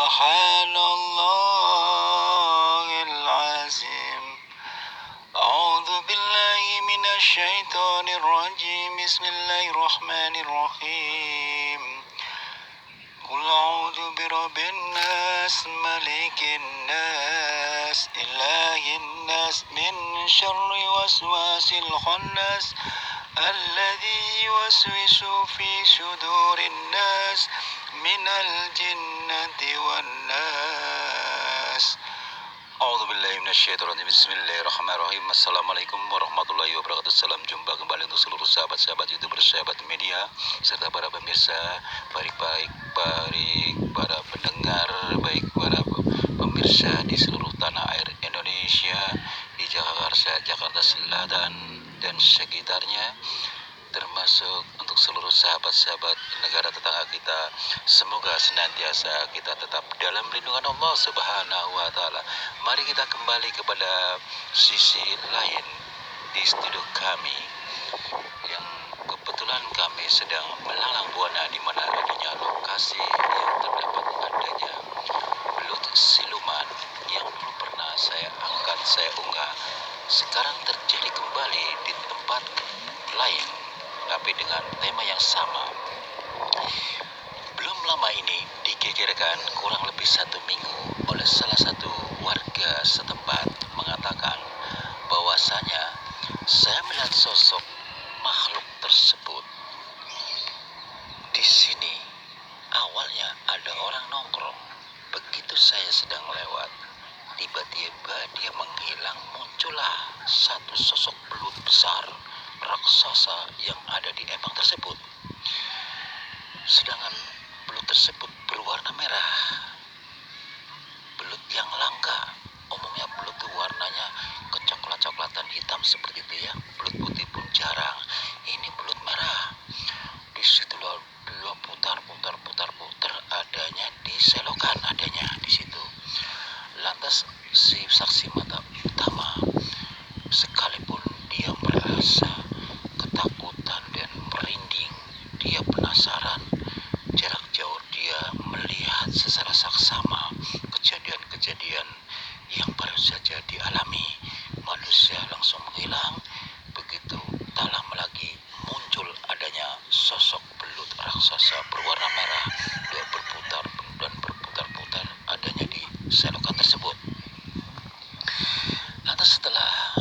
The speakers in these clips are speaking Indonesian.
سبحان الله العظيم. أعوذ بالله من الشيطان الرجيم. بسم الله الرحمن الرحيم. قل أعوذ برب الناس ملك الناس إله الناس من شر وسواس الخناس الذي يوسوس في صدور الناس من الجنة والناس. A'udzubillahi minasyaitonirrajim. Bismillahirrahmanirrahim. Assalamualaikum warahmatullahi wabarakatuh. Salam jumpa kembali untuk seluruh sahabat-sahabat YouTuber, sahabat media, serta para pemirsa, baik para pendengar, baik para pemirsa di seluruh tanah air Indonesia, di Jakarta Selatan dan sekitarnya, termasuk untuk seluruh sahabat-sahabat negara tetangga kita. Semoga senantiasa kita tetap dalam lindungan Allah Subhanahu wa taala. Mari kita kembali kepada sisi lain di studio kami, yang kebetulan kami sedang melalang buana di mana adanya lokasi yang terdapat adanya belut siluman yang dulu pernah saya angkat, saya unggah. Sekarang terjadi kembali di tempat lain, tapi dengan tema yang sama. Belum lama ini digegerkan kurang lebih 1 minggu oleh salah satu warga setempat mengatakan bahwasanya saya melihat sosok makhluk tersebut. Di sini awalnya ada orang nongkrong. Begitu saya sedang lewat, tiba-tiba dia menghilang. Muncullah satu sosok belut besar raksasa yang ada di empang tersebut. Sedangkan belut tersebut berwarna merah. Belut yang langka. Umumnya belut itu warnanya kecoklat-coklatan hitam seperti itu ya. Belut putih pun jarang. Ini belut merah. Di situ dia putar adanya di selokan, adanya di situ. Lantas si saksi mata utama, sekalipun dia merasa ketakutan dan merinding, dia penasaran. Jarak jauh dia melihat secara saksama kejadian-kejadian yang baru saja dialami. Manusia langsung menghilang. Begitu tak lama lagi muncul adanya sosok belut raksasa berwarna merah. Dia berputar adanya di selokan tersebut. Lantas setelah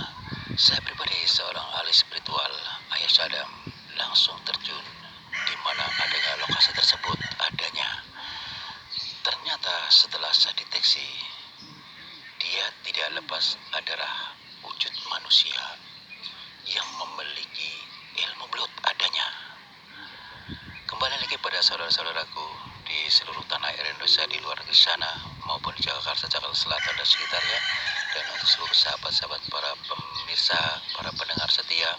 saya pribadi seorang ahli spiritual, Ayah Sadam, langsung terjun di mana adanya lokasi tersebut adanya. Ternyata setelah saya deteksi, dia tidak lepas adalah wujud manusia yang memiliki ilmu belut adanya. Kembali lagi pada saudara-saudaraku di seluruh tanah air Indonesia, di luar negeri sana maupun di Jakarta Selatan dan sekitarnya, dan untuk seluruh sahabat-sahabat para pemirsa, para pendengar setia.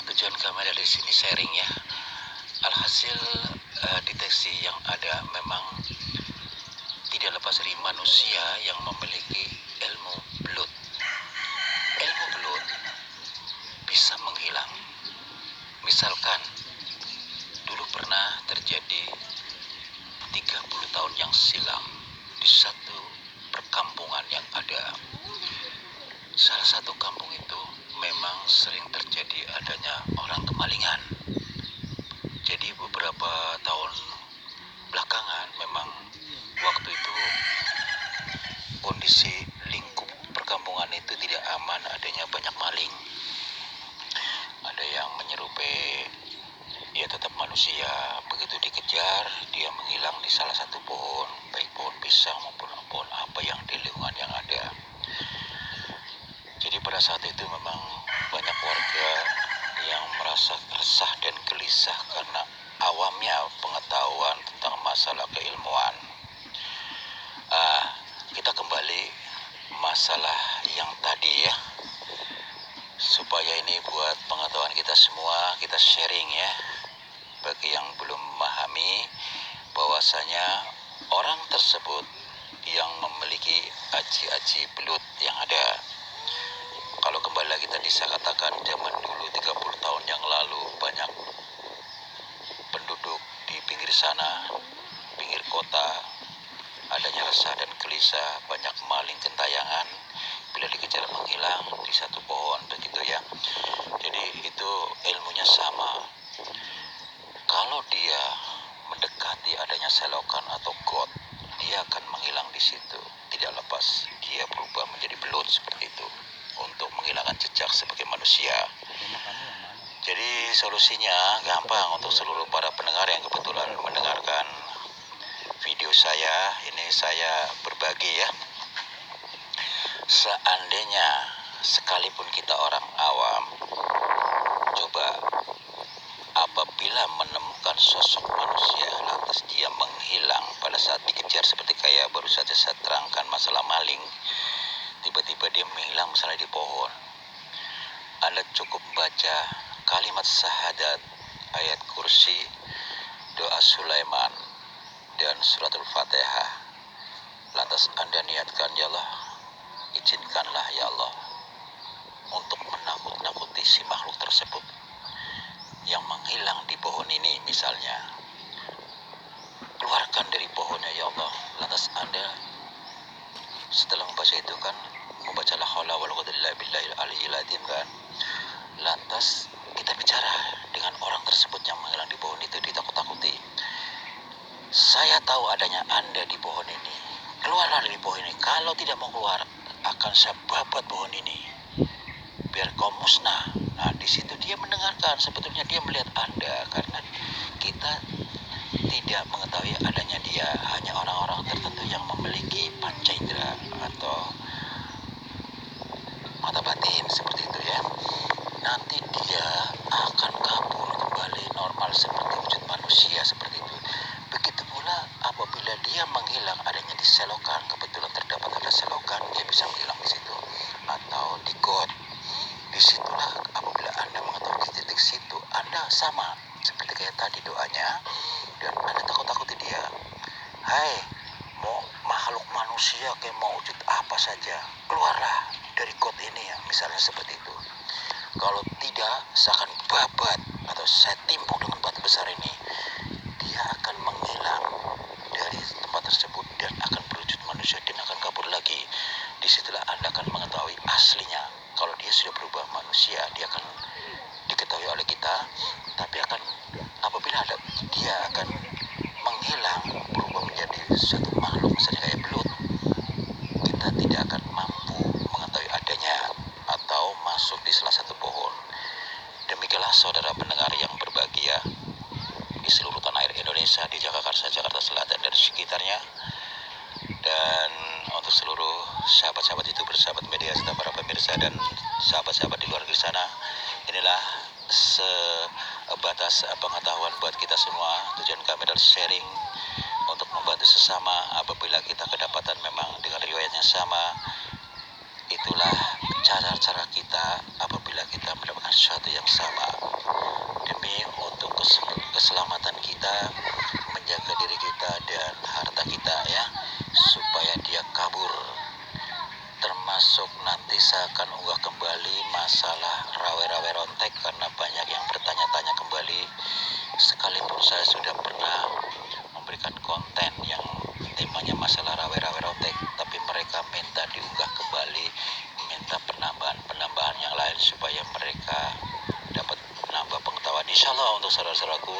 Tujuan kami dari sini sharing ya. Alhasil deteksi yang ada memang tidak lepas dari manusia yang memiliki ilmu belut. Ilmu belut bisa menghilang. Misalkan dulu pernah terjadi 30 tahun yang silam di satu perkampungan yang ada. Salah satu kampung itu memang sering terjadi adanya orang kemalingan. Jadi beberapa tahun belakangan memang waktu itu kondisi lingkup perkampungan itu tidak aman, adanya banyak maling. Ada yang menyerupai dia tetap manusia. Begitu dikejar, dia menghilang di salah satu pohon, baik pohon pisang maupun pohon apa yang di lingkungan yang ada. Jadi pada saat itu memang banyak warga yang merasa resah dan gelisah karena awamnya pengetahuan tentang masalah keilmuan. Kita kembali masalah yang tadi ya, supaya ini buat pengetahuan kita semua, kita sharing ya. Bagi yang belum memahami bahwasanya orang tersebut yang memiliki aji-aji belut yang ada. Kalau kembali lagi tadi saya katakan zaman dulu 30 tahun yang lalu banyak penduduk di pinggir sana, pinggir kota, adanya resah dan gelisah, banyak maling gentayangan bila dikejar menghilang di satu pohon, begitu ya. Jadi itu ilmunya sama. Kalau dia mendekati adanya selokan atau got, dia akan menghilang di situ. Tidak lepas dia berubah menjadi belut seperti itu untuk menghilangkan jejak sebagai manusia. Jadi solusinya gampang untuk seluruh para pendengar yang kebetulan mendengarkan video saya. Ini saya berbagi ya. Seandainya sekalipun kita orang awam, coba apabila menemukan sosok manusia lantas dia menghilang pada saat dikejar, seperti kayak baru saja saya terangkan masalah maling, tiba-tiba dia menghilang misalnya di pohon. Anda cukup baca kalimat syahadat, ayat kursi, doa Sulaiman, dan suratul Fatihah. Lantas Anda niatkan, ya Allah, izinkanlah ya Allah untuk menakut-nakuti si makhluk tersebut yang menghilang di pohon ini misalnya. Keluarkan dari pohonnya ya Allah. Lantas Anda setelah membaca itu kan, membaca la haula wala quwwata illa billahil aliyyil azim kan. Lantas kita bicara dengan orang tersebut yang menghilang di pohon itu, ditakut-takuti. Saya tahu adanya Anda di pohon ini. Keluarlah dari pohon ini. Kalau tidak mau keluar, akan saya babat pohon ini biar kau musnah. Nah, di situ dia mendengarkan. Sebetulnya dia melihat Anda, karena kita tidak mengetahui adanya dia. Hanya orang-orang tertentu yang memiliki panca indera atau mata batin seperti itu ya. Nanti dia akan kabur kembali normal seperti wujud manusia seperti itu. Begitu pula apabila dia menghilang adanya di selokan, kebetulan terdapat ada selokan, dia bisa menghilang di situ, atau di got. Disitulah apabila Anda mengetahui titik situ, Anda sama seperti kayak tadi doanya, dan Anda takut-takuti dia. Hai, mau makhluk manusia kayak mau wujud apa saja, keluarlah dari got ini ya, misalnya seperti itu. Kalau tidak, saya akan babat atau saya timpuk dengan batu besar ini. Dia akan menghilang dari tempat tersebut dan akan berwujud manusia dan akan kabur lagi. Disitulah Anda akan mengetahui aslinya. Kalau dia sudah berubah manusia, dia akan diketahui oleh kita. Tapi akan apabila ada dia akan menghilang, berubah menjadi suatu makhluk misalnya kayak belut, kita tidak akan mampu mengetahui adanya atau masuk di salah satu pohon. Demikianlah saudara pendengar yang berbahagia di seluruh tanah air Indonesia, di Jakarta, Jakarta Selatan dan sekitarnya, dan untuk seluruh sahabat-sahabat itu, bersahabat media, serta para pemirsa dan sahabat-sahabat di luar di sana. Inilah sebatas pengetahuan buat kita semua. Tujuan kami adalah sharing untuk membantu sesama. Apabila kita kedapatan memang dengan riwayat yang sama, itulah cara-cara kita apabila kita mendapatkan sesuatu yang sama, demi untuk keselamatan kita, menjaga diri kita dan harta kita ya, supaya dia kabur. Termasuk nanti saya akan unggah kembali masalah rawe-rawe rontek, karena banyak yang bertanya-tanya kembali. Sekalipun saya sudah pernah memberikan konten yang temanya masalah rawe-rawe rontek, tapi mereka minta diunggah kembali, minta penambahan yang lain supaya mereka dapat menambah pengetahuan. Insya Allah untuk saudara-saudaraku,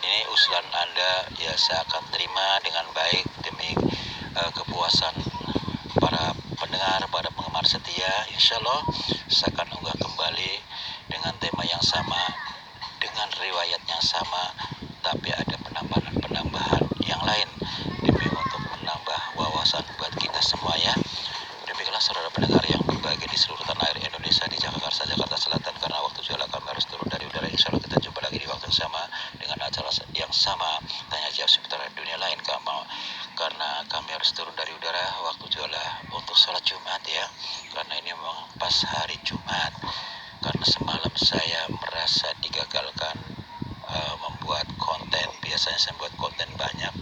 ini usulan Anda ya saya akan terima dengan baik demi kepuasan para pendengar, para penggemar setia. Insya Allah saya akan unggah kembali dengan tema yang sama, dengan riwayat yang sama, tapi ada penambahan yang lain demi untuk menambah wawasan buat kita semua ya. Demikianlah saudara pendengar yang berbahagia di seluruh tanah air Indonesia, di Jakarta, Jakarta Selatan, karena waktu juga kami harus turun dari udara. Insya Allah kita jumpa lagi di waktu yang sama dengan acara yang sama, tanya jawab seputar dunia lain kamu, karena kami harus turun dari udara waktu juga untuk sholat Jumat ya, karena ini memang pas hari Jumat. Karena semalam saya merasa digagalkan membuat konten. Biasanya saya membuat konten banyak,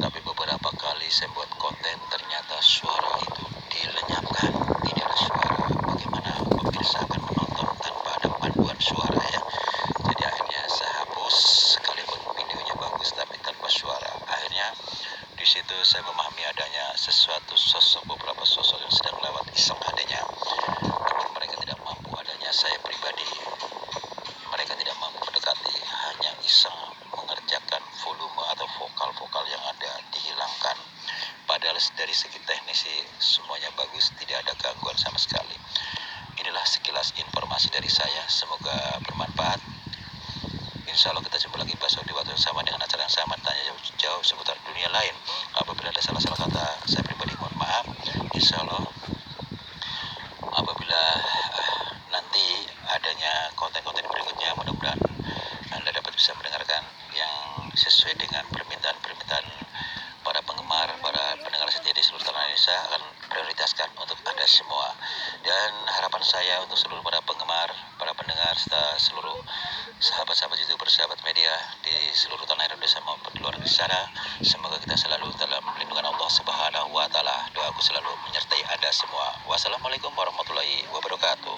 tapi beberapa kali saya buat konten ternyata suara itu dilenyapkan, tidak ada suara. Bagaimana pemirsa akan menonton tanpa ada panduan suara ya? Jadi akhirnya saya hapus, sekalipun videonya bagus tapi tanpa suara. Akhirnya di situ saya memahami adanya sesuatu sosok, beberapa sosok yang sedang lewat iseng adanya, namun mereka tidak mampu adanya. Saya pribadi, mereka tidak mampu mendekati, hanya iseng mengerjakan volume atau vokal-vokal yang ada dihilangkan. Padahal dari segi teknisi semuanya bagus, tidak ada gangguan sama sekali. Inilah sekilas informasi dari saya, semoga bermanfaat. Insya Allah kita jumpa lagi besok di waktu yang sama dengan acara yang sama, tanya jauh seputar dunia lain. Apabila ada salah-salah kata, saya pribadi mohon maaf. Insya Allah apabila nanti adanya konten-konten berikutnya, mudah-mudahan Anda dapat bisa mendengarkan yang sesuai dengan permintaan-permintaan para penggemar, para pendengar setia di seluruh tanah Indonesia, akan prioritaskan untuk Anda semua. Dan harapan saya untuk seluruh para penggemar, para pendengar, serta seluruh sahabat-sahabat YouTuber, sahabat media di seluruh tanah Indonesia maupun di luar negeri sana, semoga kita selalu dalam lindungan Allah Subhanahu wa taala. Doaku selalu menyertai Anda semua. Wassalamualaikum warahmatullahi wabarakatuh.